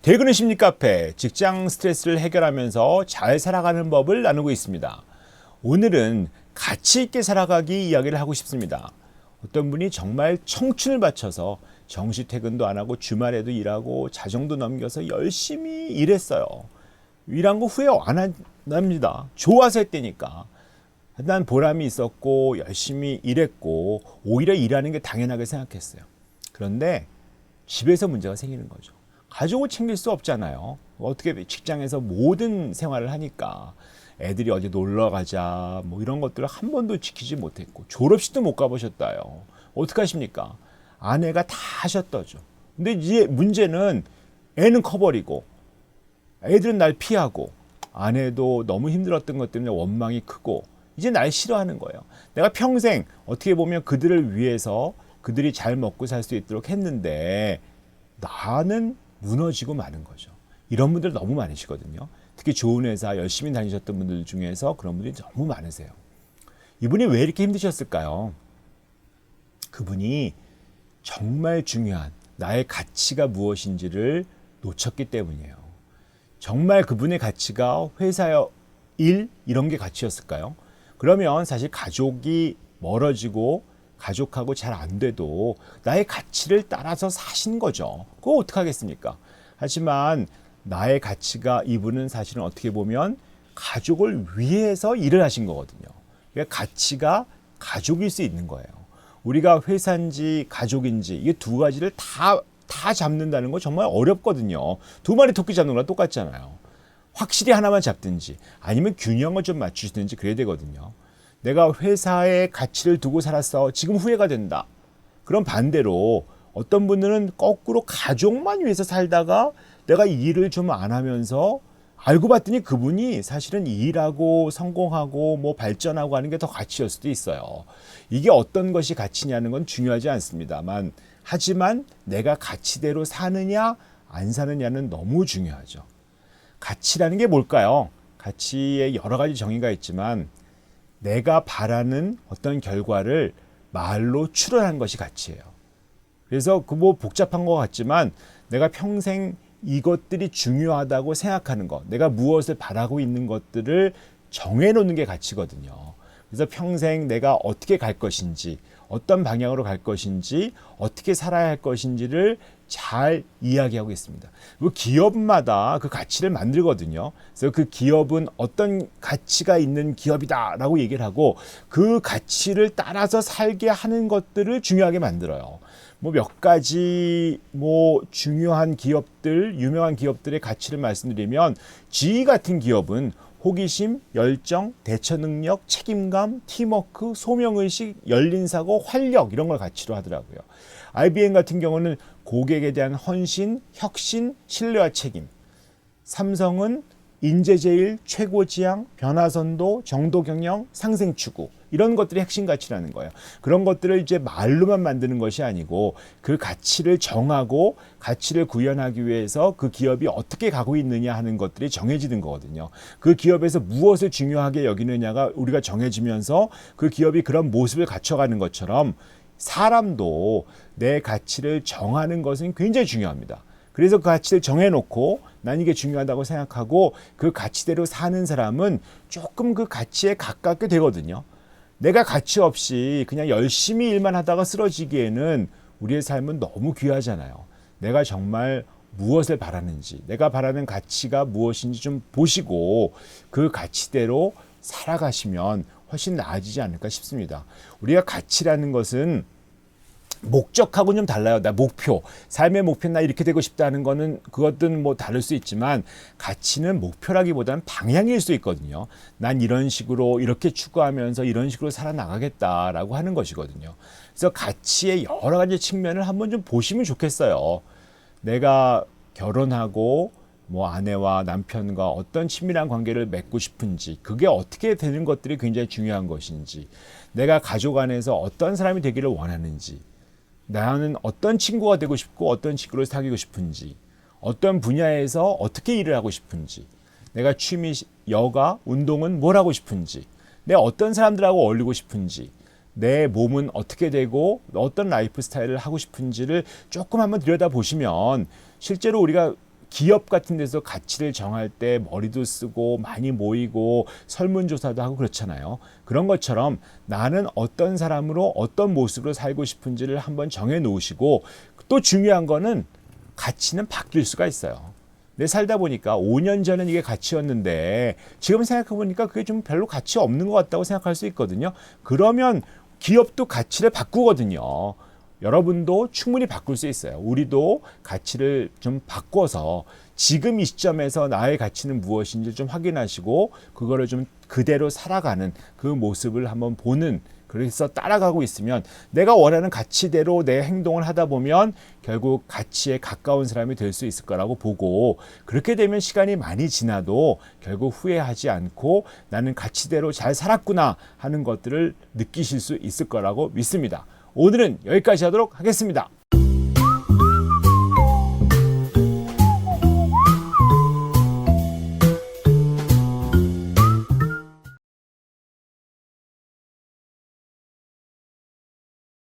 퇴근의 심리 카페, 직장 스트레스를 해결하면서 잘 살아가는 법을 나누고 있습니다. 오늘은 가치 있게 살아가기 이야기를 하고 싶습니다. 어떤 분이 정말 청춘을 바쳐서 정시 퇴근도 안 하고 주말에도 일하고 자정도 넘겨서 열심히 일했어요. 일한 거 후회 안 합니다. 좋아서 했다니까. 난 보람이 있었고 열심히 일했고 오히려 일하는 게 당연하게 생각했어요. 그런데 집에서 문제가 생기는 거죠. 가족을 챙길 수 없잖아요. 어떻게 직장에서 모든 생활을 하니까 애들이 어디 놀러 가자 뭐 이런 것들을 한 번도 지키지 못했고 졸업식도 못 가보셨다요. 어떡하십니까? 아내가 다 하셨다죠. 근데 이제 문제는 애는 커버리고 애들은 날 피하고 아내도 너무 힘들었던 것 때문에 원망이 크고 이제 날 싫어하는 거예요. 내가 평생 어떻게 보면 그들을 위해서 그들이 잘 먹고 살 수 있도록 했는데 나는 무너지고 마는 거죠. 이런 분들 너무 많으시거든요. 특히 좋은 회사 열심히 다니셨던 분들 중에서 그런 분들이 너무 많으세요. 이분이 왜 이렇게 힘드셨을까요? 그분이 정말 중요한 나의 가치가 무엇인지를 놓쳤기 때문이에요. 정말 그분의 가치가 회사의 일 이런 게 가치였을까요? 그러면 사실 가족이 멀어지고 가족하고 잘 안 돼도 나의 가치를 따라서 사신 거죠. 그거 어떡하겠습니까? 하지만 나의 가치가 이분은 사실은 어떻게 보면 가족을 위해서 일을 하신 거거든요. 그러니까 가치가 가족일 수 있는 거예요. 우리가 회사인지 가족인지 이게 두 가지를 다 잡는다는 거 정말 어렵거든요. 두 마리 토끼 잡는 거랑 똑같잖아요. 확실히 하나만 잡든지 아니면 균형을 좀 맞추시든지 그래야 되거든요. 내가 회사에 가치를 두고 살았어. 지금 후회가 된다. 그럼 반대로 어떤 분들은 거꾸로 가족만 위해서 살다가 내가 일을 좀 안 하면서 알고 봤더니 그분이 사실은 일하고 성공하고 뭐 발전하고 하는 게 더 가치일 수도 있어요. 이게 어떤 것이 가치냐는 건 중요하지 않습니다만 하지만 내가 가치대로 사느냐 안 사느냐는 너무 중요하죠. 가치라는 게 뭘까요? 가치에 여러 가지 정의가 있지만 내가 바라는 어떤 결과를 말로 추론한 것이 가치예요. 그래서 그 뭐 복잡한 것 같지만 내가 평생 이것들이 중요하다고 생각하는 것, 내가 무엇을 바라고 있는 것들을 정해놓는 게 가치거든요. 그래서 평생 내가 어떻게 갈 것인지, 어떤 방향으로 갈 것인지, 어떻게 살아야 할 것인지를 잘 이야기하고 있습니다. 그 기업마다 그 가치를 만들거든요. 그래서 그 기업은 어떤 가치가 있는 기업이다라고 얘기를 하고 그 가치를 따라서 살게 하는 것들을 중요하게 만들어요. 뭐 몇 가지 뭐 중요한 기업들, 유명한 기업들의 가치를 말씀드리면 GE 같은 기업은 호기심, 열정, 대처 능력, 책임감, 팀워크, 소명의식, 열린 사고, 활력 이런 걸 가치로 하더라고요. IBM 같은 경우는 고객에 대한 헌신, 혁신, 신뢰와 책임. 삼성은 인재제일, 최고지향, 변화선도, 정도경영, 상생추구 이런 것들이 핵심 가치라는 거예요. 그런 것들을 이제 말로만 만드는 것이 아니고 그 가치를 정하고 가치를 구현하기 위해서 그 기업이 어떻게 가고 있느냐 하는 것들이 정해지는 거거든요. 그 기업에서 무엇을 중요하게 여기느냐가 우리가 정해지면서 그 기업이 그런 모습을 갖춰가는 것처럼 사람도 내 가치를 정하는 것은 굉장히 중요합니다. 그래서 그 가치를 정해놓고 난 이게 중요하다고 생각하고 그 가치대로 사는 사람은 조금 그 가치에 가깝게 되거든요. 내가 가치 없이 그냥 열심히 일만 하다가 쓰러지기에는 우리의 삶은 너무 귀하잖아요. 내가 정말 무엇을 바라는지, 내가 바라는 가치가 무엇인지 좀 보시고 그 가치대로 살아가시면 훨씬 나아지지 않을까 싶습니다. 우리가 가치라는 것은 목적하고는 좀 달라요. 나 목표, 삶의 목표 나 이렇게 되고 싶다는 거는 그것은 뭐 다를 수 있지만 가치는 목표라기보다는 방향일 수 있거든요. 난 이런 식으로 이렇게 추구하면서 이런 식으로 살아나가겠다라고 하는 것이거든요. 그래서 가치의 여러 가지 측면을 한번 좀 보시면 좋겠어요. 내가 결혼하고 뭐 아내와 남편과 어떤 친밀한 관계를 맺고 싶은지 그게 어떻게 되는 것들이 굉장히 중요한 것인지 내가 가족 안에서 어떤 사람이 되기를 원하는지 나는 어떤 친구가 되고 싶고 어떤 친구를 사귀고 싶은지 어떤 분야에서 어떻게 일을 하고 싶은지 내가 취미, 여가, 운동은 뭘 하고 싶은지 내가 어떤 사람들하고 어울리고 싶은지 내 몸은 어떻게 되고 어떤 라이프 스타일을 하고 싶은지를 조금 한번 들여다보시면 실제로 우리가 기업 같은 데서 가치를 정할 때 머리도 쓰고 많이 모이고 설문조사도 하고 그렇잖아요. 그런 것처럼 나는 어떤 사람으로 어떤 모습으로 살고 싶은지를 한번 정해 놓으시고, 또 중요한 거는 가치는 바뀔 수가 있어요. 내 살다 보니까 5년 전엔 이게 가치였는데 지금 생각해 보니까 그게 좀 별로 가치 없는 것 같다고 생각할 수 있거든요. 그러면 기업도 가치를 바꾸거든요. 여러분도 충분히 바꿀 수 있어요. 우리도 가치를 좀 바꿔서 지금 이 시점에서 나의 가치는 무엇인지 좀 확인하시고 그거를 좀 그대로 살아가는 그 모습을 한번 보는, 그래서 따라가고 있으면 내가 원하는 가치대로 내 행동을 하다 보면 결국 가치에 가까운 사람이 될 수 있을 거라고 보고, 그렇게 되면 시간이 많이 지나도 결국 후회하지 않고 나는 가치대로 잘 살았구나 하는 것들을 느끼실 수 있을 거라고 믿습니다. 오늘은 여기까지 하도록 하겠습니다.